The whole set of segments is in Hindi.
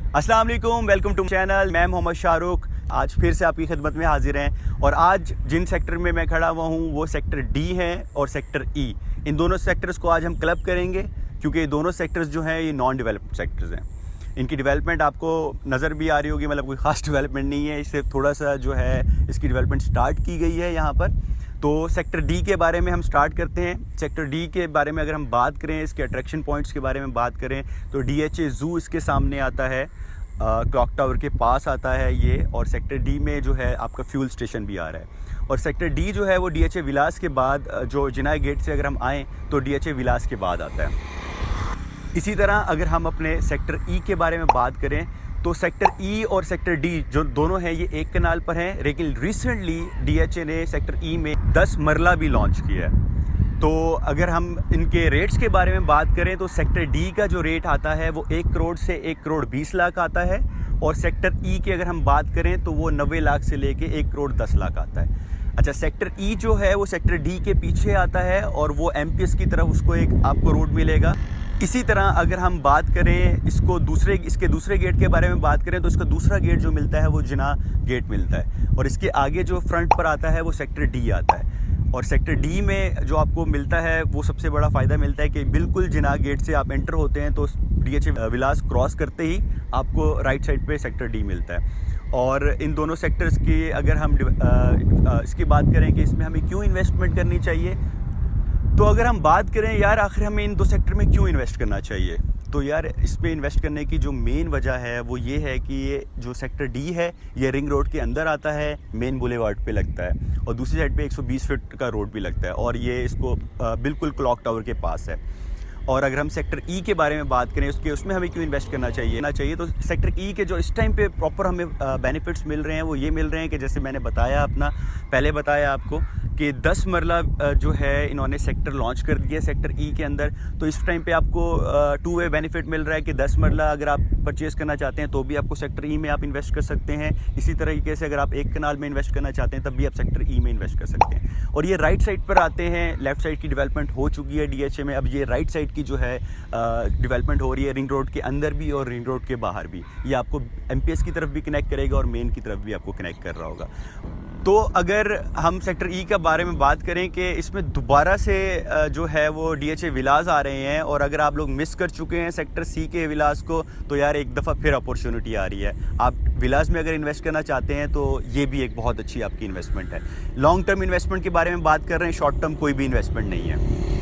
अस्सलाम वालेकुम, वेलकम टू चैनल। मैं मोहम्मद शाहरुख आज फिर से आपकी खिदमत में हाजिर हैं और आज जिन सेक्टर में मैं खड़ा हुआ हूँ वो सेक्टर डी है और सेक्टर ई। इन दोनों सेक्टर्स को आज हम क्लब करेंगे क्योंकि ये दोनों सेक्टर्स जो हैं ये नॉन डेवलप्ड सेक्टर्स हैं। इनकी डेवलपमेंट आपको नज़र भी आ रही होगी, मतलब कोई ख़ास डेवलपमेंट नहीं है, इससे थोड़ा सा जो है इसकी डेवलपमेंट स्टार्ट की गई है यहाँ पर। तो सेक्टर डी के बारे में हम स्टार्ट करते हैं। सेक्टर डी के बारे में अगर हम बात करें, इसके अट्रैक्शन पॉइंट्स के बारे में बात करें तो DHA ज़ू इसके सामने आता है, क्लॉक टावर के पास आता है ये, और सेक्टर डी में जो है आपका फ्यूल स्टेशन भी आ रहा है। और सेक्टर डी जो है वो DHA विलास के बाद, जो जिनाई गेट से अगर हम आएँ तो DHA विलास के बाद आता है। इसी तरह अगर हम अपने सेक्टर ई के बारे में बात करें तो सेक्टर ई और सेक्टर डी जो दोनों हैं ये एक कनाल पर हैं, लेकिन रिसेंटली DHA ने सेक्टर ई में 10 मरला भी लॉन्च किया है। तो अगर हम इनके रेट्स के बारे में बात करें तो सेक्टर डी का जो रेट आता है वो 1 करोड़ से 1 करोड़ 20 लाख आता है, और सेक्टर ई की अगर हम बात करें तो वो 90 लाख से लेके 1 करोड़ 10 लाख आता है। अच्छा, सेक्टर ई जो है वो सेक्टर डी के पीछे आता है और वो MPS की तरफ उसको एक आपको रोड मिलेगा। इसी तरह अगर हम बात करें इसके दूसरे गेट के बारे में बात करें तो इसका दूसरा गेट जो मिलता है वो जिना गेट मिलता है, और इसके आगे जो फ्रंट पर आता है वो सेक्टर डी आता है। और सेक्टर डी में जो आपको मिलता है वो सबसे बड़ा फ़ायदा मिलता है कि बिल्कुल जिना गेट से आप एंटर होते हैं तो DHA विलास क्रॉस करते ही आपको राइट साइड पे सेक्टर डी मिलता है। और इन दोनों सेक्टर्स की अगर हम इसकी बात करें कि इसमें हमें क्यों इन्वेस्टमेंट करनी चाहिए, तो अगर हम बात करें यार आखिर हमें इन दो सेक्टर में क्यों इन्वेस्ट करना चाहिए, तो यार इस पे इन्वेस्ट करने की जो मेन वजह है वो ये है कि ये जो सेक्टर डी है ये रिंग रोड के अंदर आता है, मेन बुलेवार्ड पे लगता है, और दूसरी साइड पे 120 फीट का रोड भी लगता है, और ये इसको बिल्कुल क्लॉक टावर के पास है। और अगर हम सेक्टर ई के बारे में बात करें उसमें हमें क्यों इन्वेस्ट करना चाहिए तो सेक्टर ई के जो इस टाइम पे प्रॉपर हमें बेनिफिट्स मिल रहे हैं वो ये मिल रहे हैं कि जैसे मैंने पहले बताया आपको कि 10 मरला जो है इन्होंने सेक्टर लॉन्च कर दिया सेक्टर ई के अंदर। तो इस टाइम पे आपको 2 वे बेनिफिट मिल रहा है कि 10 मरला अगर आप परचेज़ करना चाहते हैं तो भी आपको सेक्टर ई में आप इन्वेस्ट कर सकते हैं। इसी तरीके से अगर आप एक कनाल में इन्वेस्ट करना चाहते हैं तब भी आप सेक्टर ई में इन्वेस्ट कर सकते हैं। और ये राइट साइड पर आते हैं, लेफ़्ट साइड की डेवलपमेंट हो चुकी है DHA में, अब ये राइट साइड की जो है डेवलपमेंट हो रही है रिंग रोड के अंदर भी और रिंग रोड के बाहर भी। ये आपको MPS की तरफ भी कनेक्ट करेगा और मेन की तरफ भी आपको कनेक्ट कर रहा होगा। तो अगर हम सेक्टर ई के बारे में बात करें कि इसमें दोबारा से जो है वो DHA विलास आ रहे हैं, और अगर आप लोग मिस कर चुके हैं सेक्टर सी के विलास को तो यार एक दफ़ा फिर अपॉर्चुनिटी आ रही है। आप विलास में अगर इन्वेस्ट करना चाहते हैं तो ये भी एक बहुत अच्छी आपकी इन्वेस्टमेंट है। लॉन्ग टर्म इन्वेस्टमेंट के बारे में बात कर रहे हैं, शॉर्ट टर्म कोई भी इन्वेस्टमेंट नहीं है।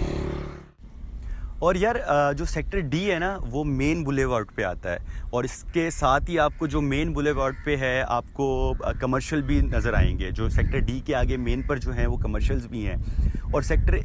और यार जो सेक्टर डी है ना वो मेन बुलेवार्ड पे आता है, और इसके साथ ही आपको जो मेन बुलेवार्ड पे है आपको कमर्शियल भी नज़र आएंगे। जो सेक्टर डी के आगे मेन पर जो हैं वो कमर्शियल्स भी हैं। और सेक्टर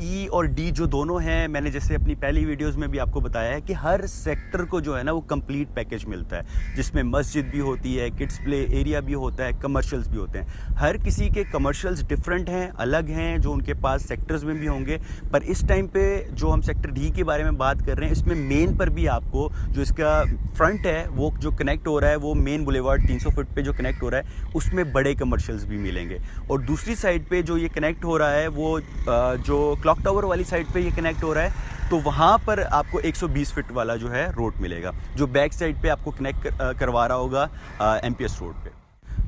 ई और डी जो दोनों हैं, मैंने जैसे अपनी पहली वीडियोस में भी आपको बताया है कि हर सेक्टर को जो है ना वो कंप्लीट पैकेज मिलता है, जिसमें मस्जिद भी होती है, किड्स प्ले एरिया भी होता है, कमर्शियल्स भी होते हैं। हर किसी के कमर्शियल्स डिफरेंट हैं, अलग हैं, जो उनके पास सेक्टर्स में भी होंगे। पर इस टाइम पे जो हम सेक्टर डी के बारे में बात कर रहे हैं इसमें मेन पर भी आपको जो इसका फ्रंट है वो जो कनेक्ट हो रहा है वो मेन बुलेवार्ड 300 फीट पे जो कनेक्ट हो रहा है उसमें बड़े कमर्शियल्स भी मिलेंगे। और दूसरी साइड पे जो ये कनेक्ट हो रहा है वो जो क्लॉक टावर वाली साइड पे ये कनेक्ट हो रहा है तो वहाँ पर आपको 120 फीट वाला जो है रोड मिलेगा, जो बैक साइड पे आपको कनेक्ट करवा रहा होगा MPS रोड पे।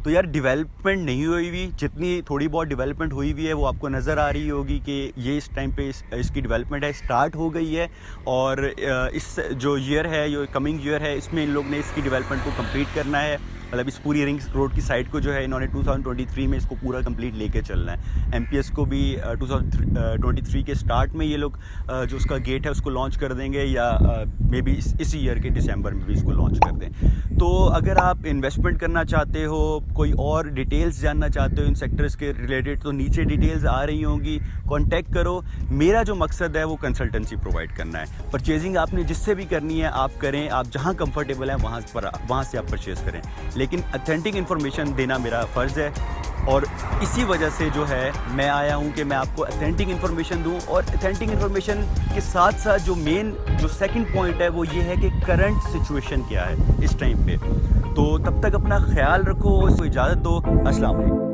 तो यार डेवलपमेंट नहीं हुई हुई, जितनी थोड़ी बहुत डेवलपमेंट हुई हुई है वो आपको नज़र आ रही होगी कि ये इस टाइम पे इसकी डेवलपमेंट है स्टार्ट हो गई है। और इस जो ईयर है, जो कमिंग ईयर है, इसमें इन लोग ने इसकी डेवलपमेंट को कंप्लीट करना है। मतलब इस पूरी रिंग रोड की साइड को जो है इन्होंने 2023 में इसको पूरा कंप्लीट लेके चलना है। MPS को भी 2023 के स्टार्ट में ये लोग जो उसका गेट है उसको लॉन्च कर देंगे, या मे बी इस ईयर के दिसंबर में भी इसको लॉन्च कर दें। तो अगर आप इन्वेस्टमेंट करना चाहते हो, कोई और डिटेल्स जानना चाहते हो इन सेक्टर्स के रिलेटेड, तो नीचे डिटेल्स आ रही होंगी, कॉन्टैक्ट करो। मेरा जो मकसद है वो कंसल्टेंसी प्रोवाइड करना है। परचेजिंग आपने जिससे भी करनी है आप करें, आप जहाँ कंफर्टेबल हैं वहाँ से आप परचेज़ करें, लेकिन ऑथेंटिक इन्फॉर्मेशन देना मेरा फ़र्ज़ है। और इसी वजह से जो है मैं आया हूँ कि मैं आपको ऑथेंटिक इन्फॉर्मेशन दूँ। और ऑथेंटिक इन्फॉर्मेशन के साथ साथ जो सेकंड पॉइंट है वो ये है कि करंट सिचुएशन क्या है इस टाइम पे। तो तब तक अपना ख्याल रखो, इजाज़त दो। अस्सलाम वालेकुम।